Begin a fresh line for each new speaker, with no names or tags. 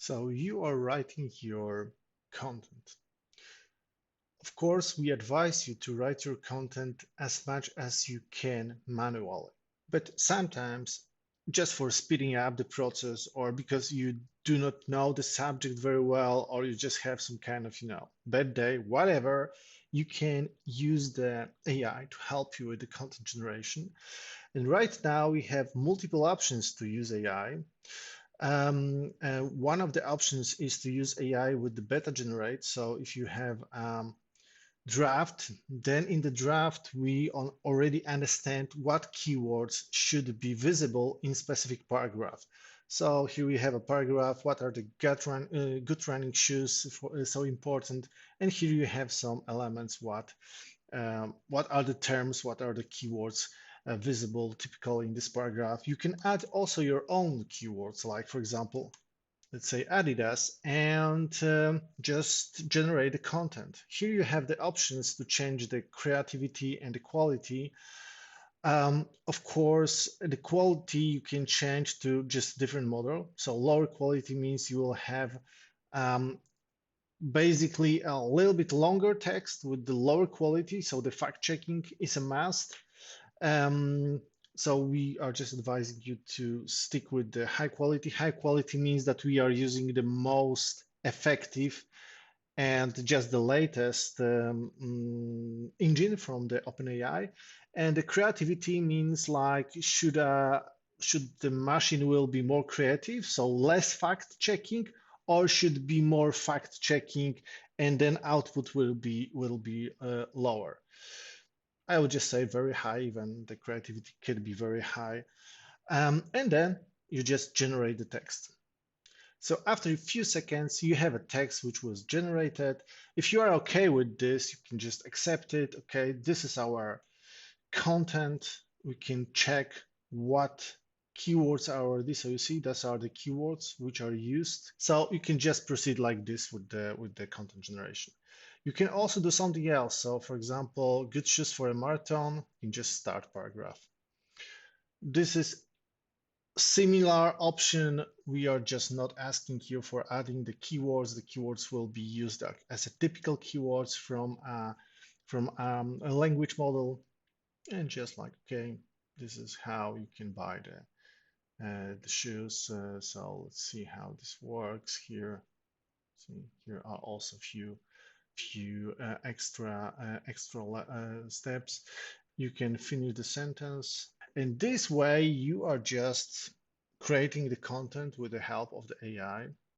So you are writing your content. Of course, we advise you to write your content as much as you can manually. But sometimes, just for speeding up the process, or because you do not know the subject very well, or you just have some kind of, bad day, whatever, you can use the AI to help you with the content generation. And right now, we have multiple options to use AI. One of the options is to use AI with the beta generate. So if you have draft, then in the draft, we already understand what keywords should be visible in specific paragraph. So here we have a paragraph, what are the good running shoes so important. And here you have some elements, what are the terms, what are the keywords visible typically in this paragraph. You can add also your own keywords, like for example, let's say Adidas, and just generate the content. Here you have the options to change the creativity and the quality. Of course, the quality you can change to just different model. So lower quality means you will have um, basically a little bit longer text with the lower quality. So the fact checking is a must. Um, so we are just advising you to stick with the high quality. High quality means that we are using the most effective and just the latest engine from the OpenAI. And the creativity means like should the machine will be more creative, so less fact checking, or should be more fact checking, and then output will be lower. I would just say very high, even the creativity could be very high. And then you just generate the text. So after a few seconds, you have a text which was generated. If you are okay with this, you can just accept it. Okay, this is our content. We can check what keywords are already. So you see, those are the keywords which are used. So you can just proceed like this with the content generation. You can also do something else. So for example, good shoes for a marathon, you can just start paragraph. This is similar option. We are just not asking you for adding the keywords. The keywords will be used as a typical keywords from a language model, and just like, okay, this is how you can buy the shoes. So let's see how this works here. See, here are also few extra steps. You can finish the sentence. In this way, you are just creating the content with the help of the AI.